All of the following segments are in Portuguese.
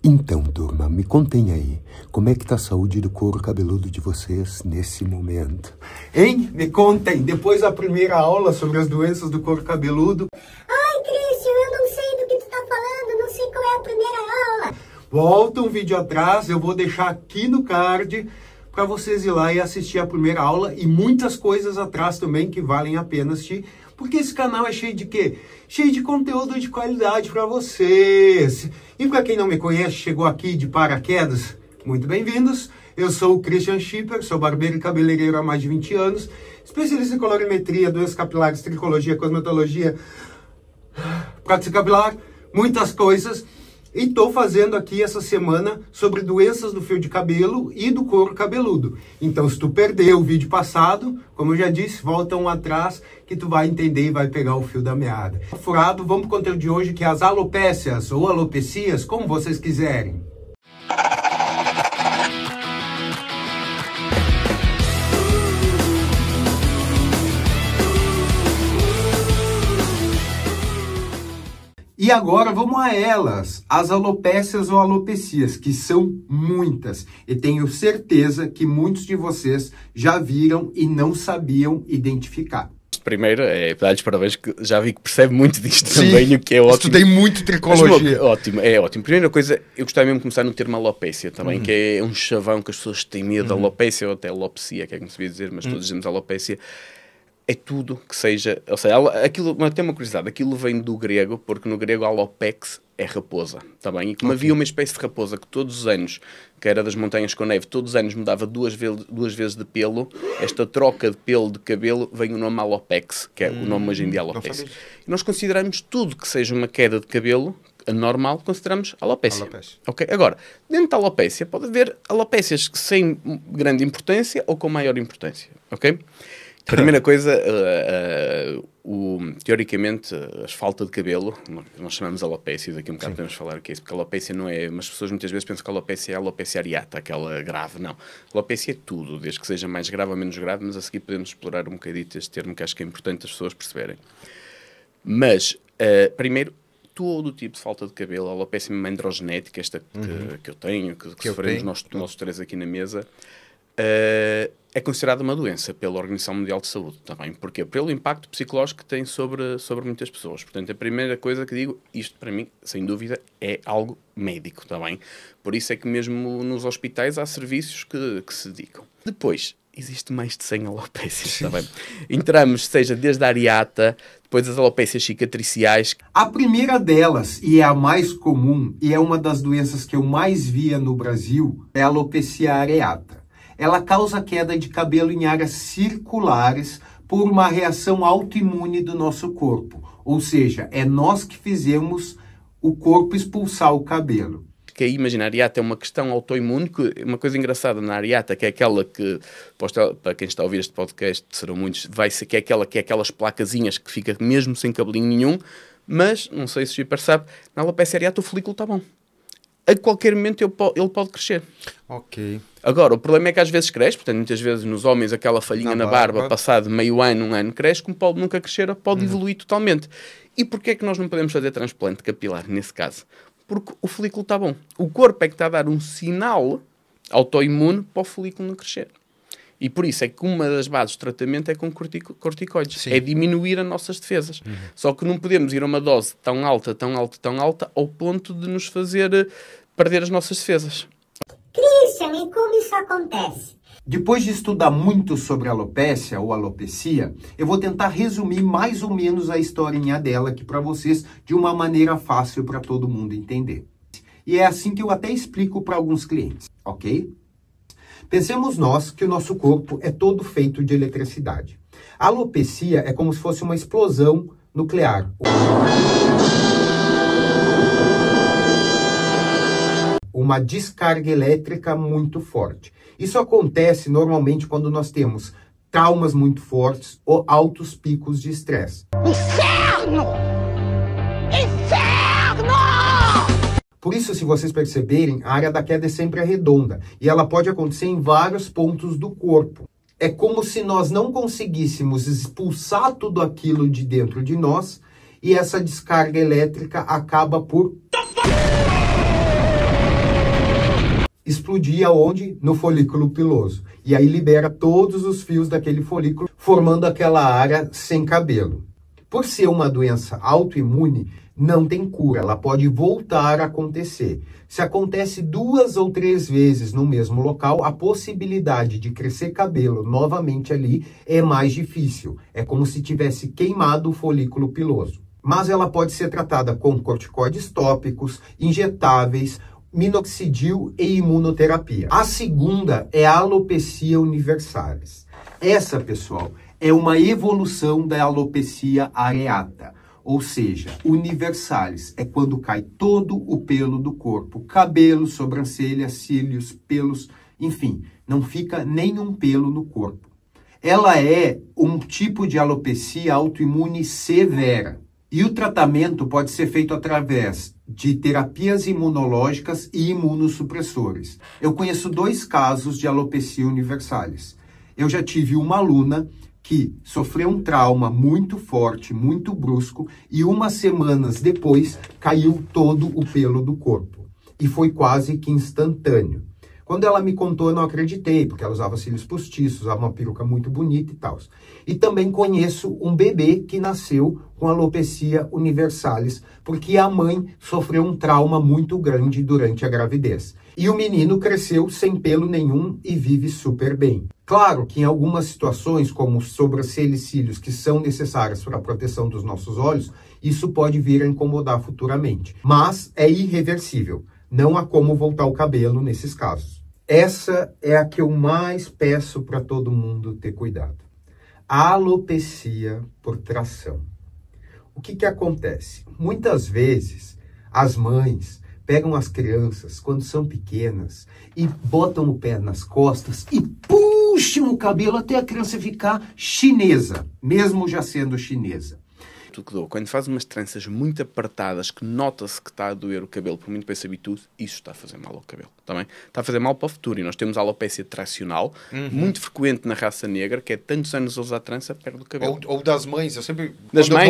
Então, turma, me contem aí, como é que tá a saúde do couro cabeludo de vocês nesse momento? Hein? Me contem, depois da primeira aula sobre as doenças do couro cabeludo. Ai, Christian, eu não sei do que tu tá falando, não sei qual é a primeira aula. Volta um vídeo atrás, eu vou deixar aqui no card para vocês ir lá e assistir a primeira aula e muitas coisas atrás também que valem a pena assistir. Porque esse canal é cheio de quê? Cheio de conteúdo de qualidade para vocês. E para quem não me conhece, chegou aqui de paraquedas, muito bem-vindos. Eu sou o Christian Schipper, sou barbeiro e cabeleireiro há mais de 20 anos, especialista em colorimetria, doenças capilares, tricologia, cosmetologia, prótese capilar, muitas coisas. E estou fazendo aqui essa semana sobre doenças do fio de cabelo e do couro cabeludo. Então, se tu perdeu o vídeo passado, como eu já disse, volta um atrás que tu vai entender e vai pegar o fio da meada. Furado, vamos para o conteúdo de hoje, que é as alopécias ou alopecias, como vocês quiserem. E agora vamos a elas, as alopécias ou alopecias, que são muitas. E tenho certeza que muitos de vocês já viram e não sabiam identificar. Primeiro, dar-lhes parabéns, que já vi que percebe muito disto. Sim, também, o que é ótimo. Estudei muito tricologia. Ótimo, é ótimo. Primeira coisa, eu gostava mesmo de começar no termo alopécia também, que é um chavão que as pessoas têm medo, alopécia ou até alopecia, que é como se devia dizer, mas todos dizemos alopécia. É tudo que seja, ou seja, aquilo, mas tem uma curiosidade, aquilo vem do grego, porque no grego alopex é raposa, está bem? E como havia uma espécie de raposa que todos os anos, que era das montanhas com neve, todos os anos mudava duas vezes de pelo, esta troca de pelo de cabelo, vem o nome alopex, que é o nome hoje em dia alopecia. E nós consideramos tudo que seja uma queda de cabelo normal, consideramos alopécia. Ok? Agora, dentro da alopécia, pode haver alopécias sem grande importância ou com maior importância, ok? Primeira coisa, teoricamente, a falta de cabelo, nós chamamos alopécia, daqui a um bocado podemos falar o que é isso, porque a alopécia não é, mas as pessoas muitas vezes pensam que a alopécia é a alopécia areata, aquela grave, não. A alopécia é tudo, desde que seja mais grave ou menos grave, mas a seguir podemos explorar um bocadito este termo que acho que é importante as pessoas perceberem. Mas, primeiro, todo o tipo de falta de cabelo, a alopécia androgenética, esta que eu tenho, que sofremos nós três aqui na mesa, é considerada uma doença pela Organização Mundial de Saúde, também. Porquê? Pelo impacto psicológico que tem sobre muitas pessoas. Portanto, a primeira coisa que digo, isto para mim, sem dúvida, é algo médico, também. Por isso é que mesmo nos hospitais há serviços que se dedicam. Depois, existe mais de 100 alopécias, está bem? Entramos, seja desde a areata, depois as alopécias cicatriciais. A primeira delas, e é a mais comum, e é uma das doenças que eu mais via no Brasil, é a alopecia areata. Ela causa queda de cabelo em áreas circulares por uma reação autoimune do nosso corpo. Ou seja, é nós que fizemos o corpo expulsar o cabelo. Que aí, imagina, a areata é uma questão autoimune, uma coisa engraçada na areata, que é aquela que, para quem está a ouvir este podcast, serão muitos, vai ser que é aquelas placazinhas que fica mesmo sem cabelinho nenhum, mas, não sei se o Schipper sabe, na alopecia areata o folículo está bom. A qualquer momento ele pode crescer. Ok. Agora, o problema é que às vezes cresce, portanto, muitas vezes nos homens aquela falhinha na barba, passado meio ano, um ano, cresce, como pode nunca crescer, pode evoluir totalmente. E porquê é que nós não podemos fazer transplante capilar, nesse caso? Porque o folículo está bom. O corpo é que está a dar um sinal autoimune para o folículo não crescer. E por isso é que uma das bases de tratamento é com corticoides. Sim. É diminuir as nossas defesas. Só que não podemos ir a uma dose tão alta, ao ponto de nos fazer perder as nossas defesas. Christian, e como isso acontece? Depois de estudar muito sobre alopécia ou alopecia, eu vou tentar resumir mais ou menos a historinha dela aqui para vocês de uma maneira fácil para todo mundo entender. E é assim que eu até explico para alguns clientes, ok? Pensemos nós que o nosso corpo é todo feito de eletricidade. A alopecia é como se fosse uma explosão nuclear. Uma descarga elétrica muito forte. Isso acontece normalmente quando nós temos traumas muito fortes ou altos picos de estresse. Inferno! Inferno! Por isso, se vocês perceberem, a área da queda é sempre redonda e ela pode acontecer em vários pontos do corpo. É como se nós não conseguíssemos expulsar tudo aquilo de dentro de nós e essa descarga elétrica acaba por explodir aonde? No folículo piloso. E aí libera todos os fios daquele folículo, formando aquela área sem cabelo. Por ser uma doença autoimune, não tem cura, ela pode voltar a acontecer. Se acontece 2 ou 3 vezes no mesmo local, a possibilidade de crescer cabelo novamente ali é mais difícil. É como se tivesse queimado o folículo piloso. Mas ela pode ser tratada com corticoides tópicos, injetáveis, minoxidil e imunoterapia. A segunda é a alopecia universalis. Essa, pessoal, é uma evolução da alopecia areata, ou seja, universalis é quando cai todo o pelo do corpo, cabelo, sobrancelha, cílios, pelos, enfim, não fica nenhum pelo no corpo. Ela é um tipo de alopecia autoimune severa. E o tratamento pode ser feito através de terapias imunológicas e imunossupressores. Eu conheço 2 casos de alopecia universalis. Eu já tive uma aluna que sofreu um trauma muito forte, muito brusco, e 1 semana depois caiu todo o pelo do corpo. E foi quase que instantâneo. Quando ela me contou, eu não acreditei, porque ela usava cílios postiços, usava uma peruca muito bonita e tal. E também conheço um bebê que nasceu com alopecia universalis, porque a mãe sofreu um trauma muito grande durante a gravidez. E o menino cresceu sem pelo nenhum e vive super bem. Claro que em algumas situações, como sobrancelha e cílios, que são necessárias para a proteção dos nossos olhos, isso pode vir a incomodar futuramente. Mas é irreversível. Não há como voltar o cabelo nesses casos. Essa é a que eu mais peço para todo mundo ter cuidado. A alopecia por tração. O que acontece? Muitas vezes as mães pegam as crianças quando são pequenas e botam o pé nas costas e puxam o cabelo até a criança ficar chinesa, mesmo já sendo chinesa. Quando faz umas tranças muito apertadas, que nota-se que está a doer o cabelo, por muito bem se habitue, isso está a fazer mal ao cabelo. Também está a fazer mal para o futuro. E nós temos a alopecia tracional, muito frequente na raça negra, que é tantos anos a usar trança, perde o cabelo. Ou das mães, eu sempre... Das mães,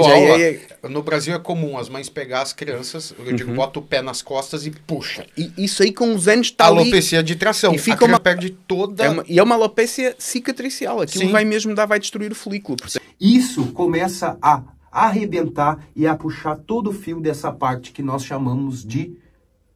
no Brasil é comum as mães pegar as crianças, eu digo, bota o pé nas costas e puxa. E isso aí com os anos está ali... Alopecia de tração. E fica uma... perde toda... É uma alopecia cicatricial. Aquilo Sim. vai mesmo vai destruir o folículo. Isso começa a arrebentar e a puxar todo o fio dessa parte que nós chamamos de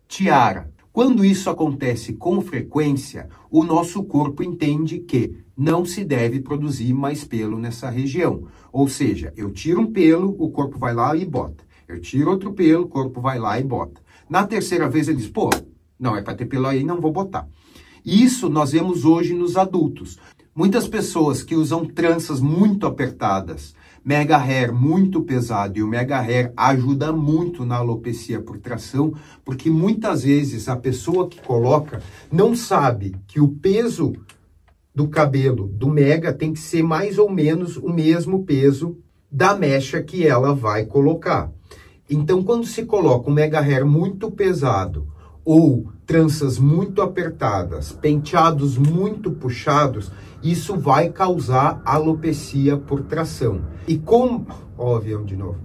tiara. Quando isso acontece com frequência, o nosso corpo entende que não se deve produzir mais pelo nessa região. Ou seja, eu tiro um pelo, o corpo vai lá e bota. Eu tiro outro pelo, o corpo vai lá e bota. Na terceira vez ele diz, pô, não é para ter pelo aí, não vou botar. Isso nós vemos hoje nos adultos. Muitas pessoas que usam tranças muito apertadas, mega hair muito pesado, e o mega hair ajuda muito na alopecia por tração, porque muitas vezes a pessoa que coloca não sabe que o peso do cabelo do mega tem que ser mais ou menos o mesmo peso da mecha que ela vai colocar. Então, quando se coloca um mega hair muito pesado ou tranças muito apertadas, penteados muito puxados, isso vai causar alopecia por tração. E como... Ó, o avião de novo.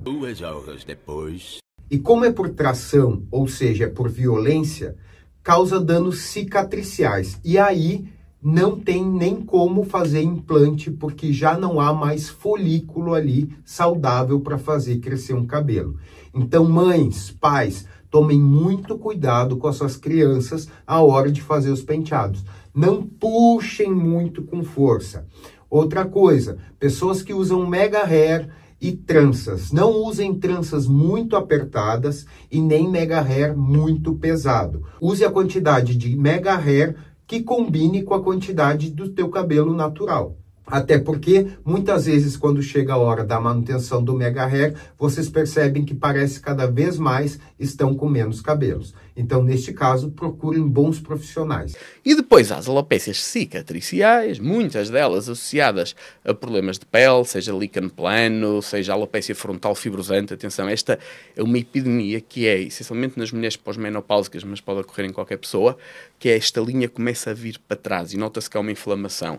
2 horas depois... E como é por tração, ou seja, é por violência, causa danos cicatriciais. E aí não tem nem como fazer implante, porque já não há mais folículo ali saudável para fazer crescer um cabelo. Então, mães, pais, tomem muito cuidado com as suas crianças à hora de fazer os penteados. Não puxem muito com força. Outra coisa, pessoas que usam mega hair e tranças. Não usem tranças muito apertadas e nem mega hair muito pesado. Use a quantidade de mega hair que combine com a quantidade do teu cabelo natural. Até porque, muitas vezes, quando chega a hora da manutenção do mega hair, vocês percebem que parece cada vez mais estão com menos cabelos. Então, neste caso, procurem bons profissionais. E depois há as alopécias cicatriciais, muitas delas associadas a problemas de pele, seja líquen plano, seja alopecia frontal fibrosante. Atenção, esta é uma epidemia que é essencialmente nas mulheres pós-menopáusicas, mas pode ocorrer em qualquer pessoa, que é esta linha começa a vir para trás e nota-se que há uma inflamação.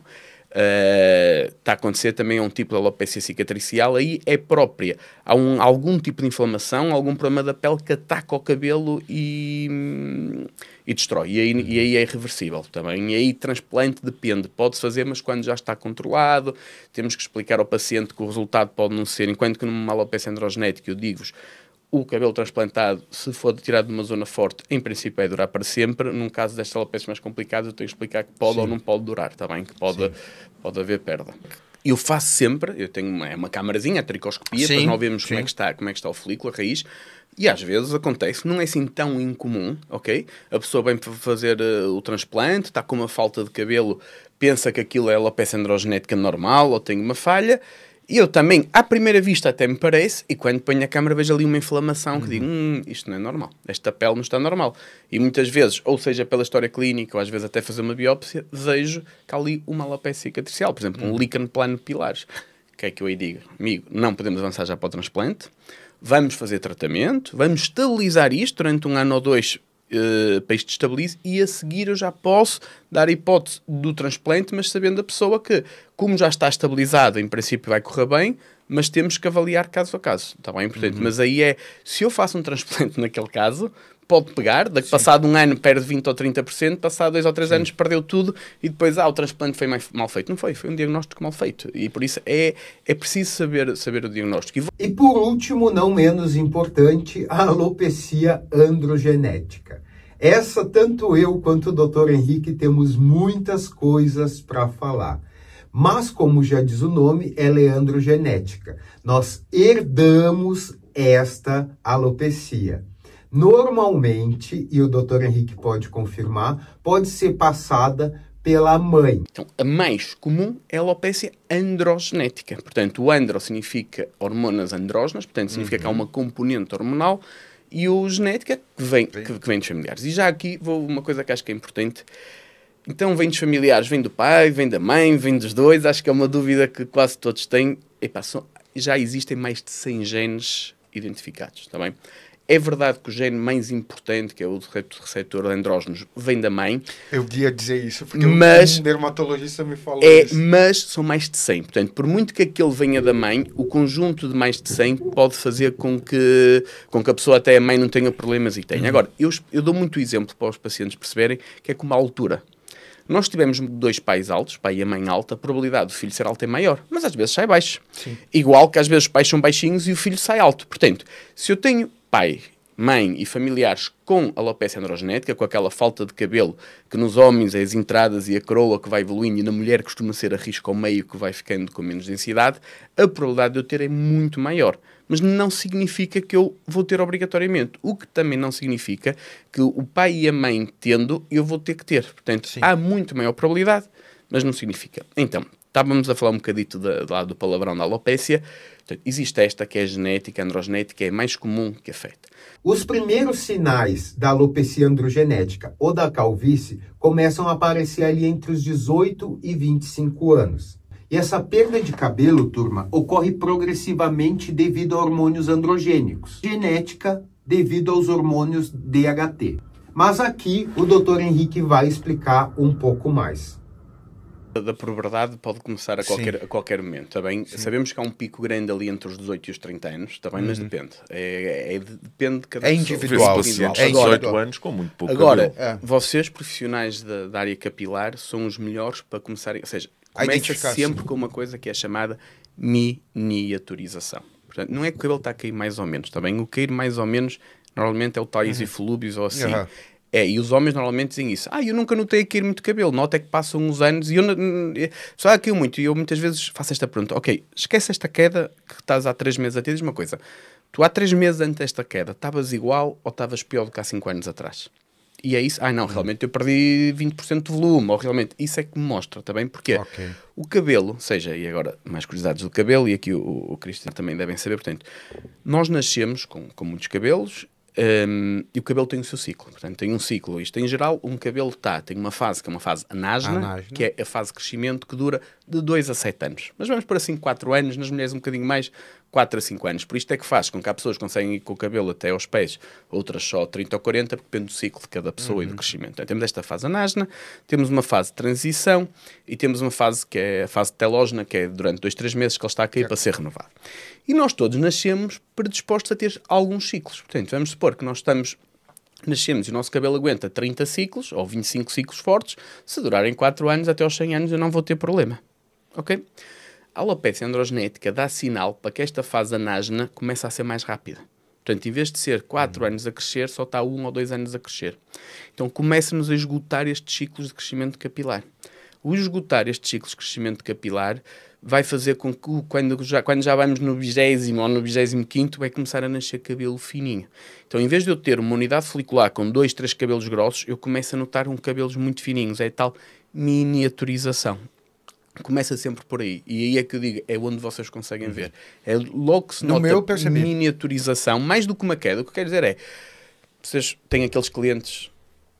Está a acontecer também um tipo de alopecia cicatricial, aí é própria. Há algum tipo de inflamação, algum problema da pele que ataca o cabelo e e destrói. E aí é irreversível também. E aí transplante depende, pode-se fazer, mas quando já está controlado, temos que explicar ao paciente que o resultado pode não ser, enquanto que numa alopecia androgenética, eu digo-vos, o cabelo transplantado, se for tirado de uma zona forte, em princípio é durar para sempre. Num caso destas alopecias mais complicadas, eu tenho que explicar que pode ou não pode durar, está bem? Que pode haver perda. Eu faço sempre, eu tenho uma camarazinha, a tricoscopia, para nós vermos como é que está o folículo, a raiz, e às vezes acontece, não é assim tão incomum, ok? A pessoa vem para fazer o transplante, está com uma falta de cabelo, pensa que aquilo é alopecia androgenética normal, ou tem uma falha, e eu também, à primeira vista até me parece, e quando ponho a câmera vejo ali uma inflamação que digo, isto não é normal, esta pele não está normal. E muitas vezes, ou seja pela história clínica, ou às vezes até fazer uma biópsia, vejo que há ali uma alopecia cicatricial, por exemplo, um líquen plano de pilares. O que é que eu aí digo? Amigo, não podemos avançar já para o transplante, vamos fazer tratamento, vamos estabilizar isto durante 1 ano ou 2 para isto estabilize, e a seguir eu já posso dar a hipótese do transplante, mas sabendo a pessoa que, como já está estabilizado, em princípio vai correr bem, mas temos que avaliar caso a caso, está bem? Portanto, mas aí se eu faço um transplante naquele caso, pode pegar, passado 1 ano perde 20 ou 30%, passado 2 ou 3 anos perdeu tudo, e depois, o transplante foi mal feito. Não foi um diagnóstico mal feito, e por isso é preciso saber o diagnóstico. E por último, não menos importante, a alopecia androgenética. Essa, tanto eu quanto o Dr. Henrique temos muitas coisas para falar. Mas, como já diz o nome, ela é androgenética. Nós herdamos esta alopecia. Normalmente, e o Dr. Henrique pode confirmar, pode ser passada pela mãe. Então, a mais comum é a alopecia androgenética. Portanto, o andro significa hormonas andrógenas, portanto, significa que há uma componente hormonal, e o genética que vem dos familiares. E já aqui vou uma coisa que acho que é importante. Então, vem dos familiares, vem do pai, vem da mãe, vem dos dois. Acho que é uma dúvida que quase todos têm. Já existem mais de 100 genes identificados, está bem? É verdade que o gene mais importante, que é o receptor de andrógenos, vem da mãe. Eu ia dizer isso, porque um dermatologista me falou isso. Mas são mais de 100. Portanto, por muito que aquele venha da mãe, o conjunto de mais de 100 pode fazer com que a pessoa, até a mãe, não tenha problemas e tenha. Agora, eu dou muito exemplo para os pacientes perceberem que é como a altura. Nós tivemos 2 pais altos, pai e a mãe alta, a probabilidade do filho ser alto é maior, mas às vezes sai baixo. Sim. Igual que às vezes os pais são baixinhos e o filho sai alto. Portanto, se eu tenho pai, mãe e familiares com alopecia androgenética, com aquela falta de cabelo que nos homens é as entradas e a coroa que vai evoluindo, e na mulher costuma ser a risco ao meio que vai ficando com menos densidade, a probabilidade de eu ter é muito maior. Mas não significa que eu vou ter obrigatoriamente. O que também não significa que o pai e a mãe tendo, eu vou ter que ter. Portanto, há muito maior probabilidade, mas não significa. Então, estávamos a falar um bocadito do palavrão da alopecia. Portanto, existe esta que é genética, androgenética, é mais comum que afeta. Os primeiros sinais da alopecia androgenética ou da calvície começam a aparecer ali entre os 18 e 25 anos. E essa perda de cabelo, turma, ocorre progressivamente devido a hormônios androgênicos. Genética devido aos hormônios DHT. Mas aqui o Dr. Henrique vai explicar um pouco mais. Da puberdade pode começar a qualquer momento, tá bem? Sabemos que há um pico grande ali entre os 18 e os 30 anos, tá bem? Mas depende. Depende de cada pessoa. Individual. É 18 anos com muito pouco cabelo. Vocês, profissionais da área capilar, são os melhores para começarem. Ou seja, começa sempre com uma coisa que é chamada miniaturização. Portanto, não é que o cabelo está a cair mais ou menos, tá bem? O cair mais ou menos, normalmente é o tais e flúbios ou assim. E os homens normalmente dizem isso. Eu nunca notei cair muito cabelo. Nota é que passam uns anos e só caiu muito. E eu muitas vezes faço esta pergunta. Ok, esquece esta queda que estás há 3 meses a ter. Diz uma coisa. Tu há 3 meses antes desta queda, estavas igual ou estavas pior do que há 5 anos atrás? E é isso. Não, realmente eu perdi 20% de volume. Ou realmente, isso é que me mostra também. Porque o cabelo, e agora mais curiosidades do cabelo, e aqui o Cristian também devem saber, portanto, nós nascemos com muitos cabelos. E o cabelo tem o seu ciclo, portanto tem um ciclo. Isto em geral, um cabelo tem uma fase que é uma fase anágena, que é a fase de crescimento que dura de 2 a 7 anos. Mas vamos por assim 4 anos, nas mulheres um bocadinho mais, 4 a 5 anos. Por isto é que faz com que há pessoas que conseguem ir com o cabelo até aos pés, outras só 30 ou 40, porque depende do ciclo de cada pessoa e do crescimento. Então, temos esta fase anágena, temos uma fase de transição e temos uma fase que é a fase telógena, que é durante 2, 3 meses que ele está a cair para ser renovado. E nós todos nascemos predispostos a ter alguns ciclos. Portanto, vamos supor que nós estamos Nascemos e o nosso cabelo aguenta 30 ciclos ou 25 ciclos fortes. Se durarem 4 anos, até aos 100 anos eu não vou ter problema. Ok? A alopecia androgenética dá sinal para que esta fase anágena comece a ser mais rápida. Portanto, em vez de ser 4 anos a crescer, só está 1 ou 2 anos a crescer. Então, começa-nos a esgotar estes ciclos de crescimento capilar. O esgotar estes ciclos de crescimento capilar vai fazer com que, quando já vamos no 20º ou no 25º, vai começar a nascer cabelo fininho. Então, em vez de eu ter uma unidade folicular com 2, 3 cabelos grossos, eu começo a notar cabelos muito fininhos. É tal miniaturização. Começa sempre por aí. E aí é que eu digo, é onde vocês conseguem ver. É logo que se nota miniaturização, mais do que uma queda. O que eu quero dizer é, vocês têm aqueles clientes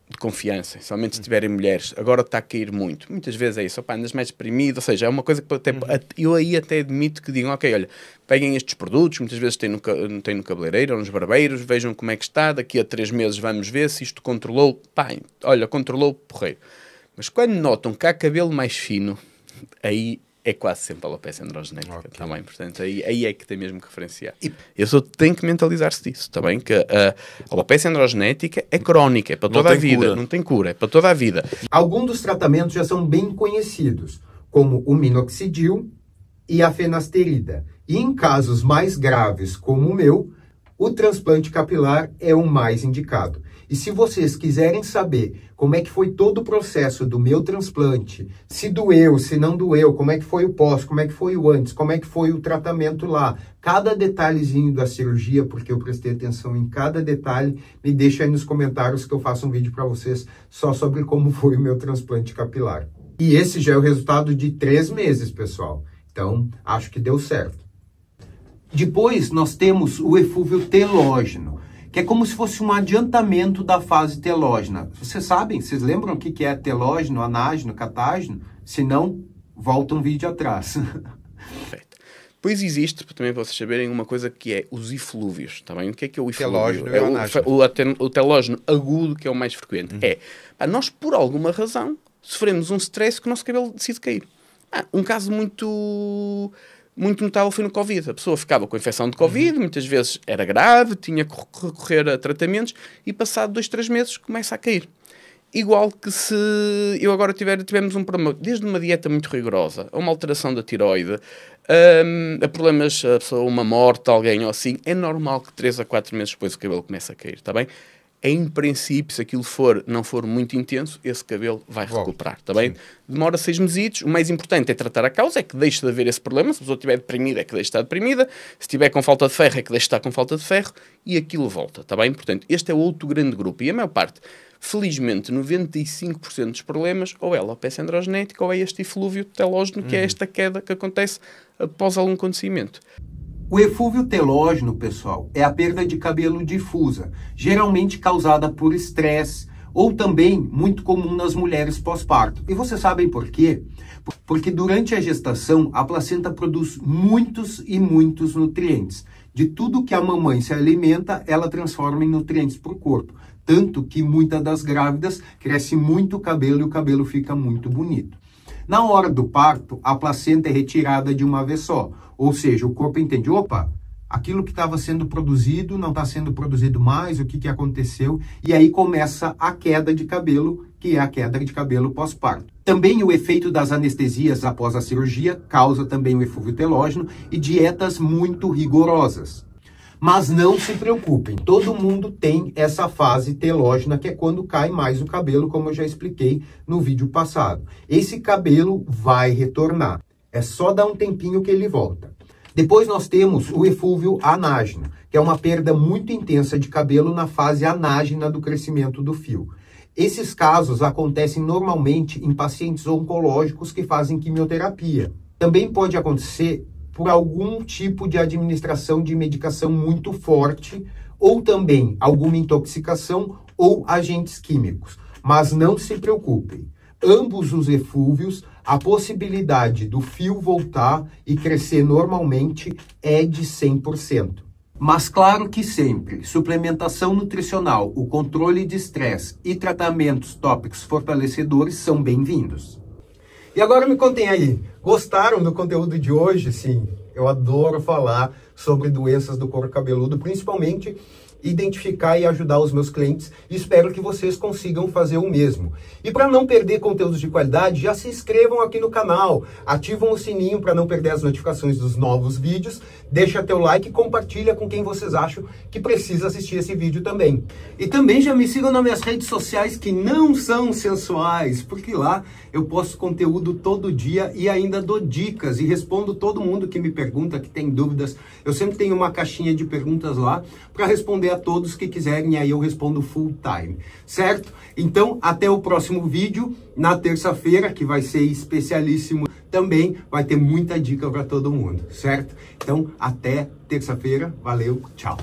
de confiança, somente se tiverem mulheres, agora está a cair muito. Muitas vezes é isso, opa, andas mais deprimido, ou seja, é uma coisa que até, eu aí até admito que digam, ok, olha, peguem estes produtos, muitas vezes tem no cabeleireiro ou nos barbeiros, vejam como é que está, daqui a 3 meses vamos ver se isto controlou, pá, olha, controlou, porreiro. Mas quando notam que há cabelo mais fino, aí é quase sempre a alopecia androgenética, okay. Também, portanto, aí é que tem mesmo que referenciar. Eu só tenho que mentalizar-se disso, está bem? Que a alopecia androgenética é crónica, é para toda a vida, não tem cura, é para toda a vida. Alguns dos tratamentos já são bem conhecidos, como o minoxidil e a fenasterida. E em casos mais graves, como o meu, o transplante capilar é o mais indicado. E se vocês quiserem saber como é que foi todo o processo do meu transplante, se doeu, se não doeu, como é que foi o pós, como é que foi o antes, como é que foi o tratamento lá, cada detalhezinho da cirurgia, porque eu prestei atenção em cada detalhe, me deixa aí nos comentários que eu faço um vídeo para vocês só sobre como foi o meu transplante capilar. E esse já é o resultado de 3 meses, pessoal. Então, acho que deu certo. Depois, nós temos o eflúvio telógeno, que é como se fosse um adiantamento da fase telógena. Vocês sabem, vocês lembram o que é telógeno, anágeno, catágeno? Se não, volta um vídeo atrás. Perfeito. Pois existe, também para vocês saberem, uma coisa que é os eflúvios, tá bem? O que é o eflúvio? Telógeno o telógeno agudo, que é o mais frequente. Nós, por alguma razão, sofremos um stress que o nosso cabelo decide cair. Um caso muito notável foi no Covid. A pessoa ficava com infecção de Covid, muitas vezes era grave, tinha que recorrer a tratamentos e passado 2, 3 meses começa a cair. Igual que se eu agora tivemos um problema, desde uma dieta muito rigorosa, a uma alteração da tiroide, a problemas, a pessoa, uma morte, alguém ou assim, é normal que 3 a 4 meses depois o cabelo comece a cair, está bem? Em princípio, se aquilo não for muito intenso, esse cabelo vai recuperar, está bem? Sim. Demora 6 meses. O mais importante é tratar a causa, é que deixe de haver esse problema. Se a pessoa estiver deprimida, é que deixe de estar deprimida. Se estiver com falta de ferro, é que deixe de estar com falta de ferro. E aquilo volta, está bem? Portanto, este é outro grande grupo. E a maior parte, felizmente, 95% dos problemas, ou é alopecia androgenética, ou é este eflúvio telógeno, que é esta queda que acontece após algum acontecimento. O eflúvio telógeno, pessoal, é a perda de cabelo difusa, geralmente causada por estresse ou também muito comum nas mulheres pós-parto. E vocês sabem por quê? Porque durante a gestação, a placenta produz muitos e muitos nutrientes. De tudo que a mamãe se alimenta, ela transforma em nutrientes para o corpo. Tanto que muitas das grávidas cresce muito o cabelo e o cabelo fica muito bonito. Na hora do parto, a placenta é retirada de uma vez só. Ou seja, o corpo entende, opa, aquilo que estava sendo produzido não está sendo produzido mais, o que aconteceu? E aí começa a queda de cabelo, que é a queda de cabelo pós-parto. Também o efeito das anestesias após a cirurgia causa também o eflúvio telógeno e dietas muito rigorosas. Mas não se preocupem, todo mundo tem essa fase telógena, que é quando cai mais o cabelo, como eu já expliquei no vídeo passado. Esse cabelo vai retornar, é só dar um tempinho que ele volta. Depois nós temos o eflúvio anágeno, que é uma perda muito intensa de cabelo na fase anágena do crescimento do fio. Esses casos acontecem normalmente em pacientes oncológicos que fazem quimioterapia. Também pode acontecer por algum tipo de administração de medicação muito forte, ou também alguma intoxicação ou agentes químicos. Mas não se preocupem, ambos os eflúvios, a possibilidade do fio voltar e crescer normalmente é de 100%. Mas claro que sempre, suplementação nutricional, o controle de estresse e tratamentos tópicos fortalecedores são bem-vindos. E agora me contem aí, gostaram do conteúdo de hoje? Sim, eu adoro falar sobre doenças do couro cabeludo, principalmente identificar e ajudar os meus clientes. Espero que vocês consigam fazer o mesmo. E para não perder conteúdos de qualidade, já se inscrevam aqui no canal, ativam o sininho para não perder as notificações dos novos vídeos, deixa teu like e compartilha com quem vocês acham que precisa assistir esse vídeo também. E também já me sigam nas minhas redes sociais que não são sensuais, porque lá eu posto conteúdo todo dia e ainda dou dicas e respondo todo mundo que me pergunta, que tem dúvidas. Eu sempre tenho uma caixinha de perguntas lá para responder a todos que quiserem, e aí eu respondo full time, certo? Então, até o próximo vídeo, na terça-feira, que vai ser especialíssimo também, vai ter muita dica para todo mundo, certo? Então, até terça-feira, valeu, tchau!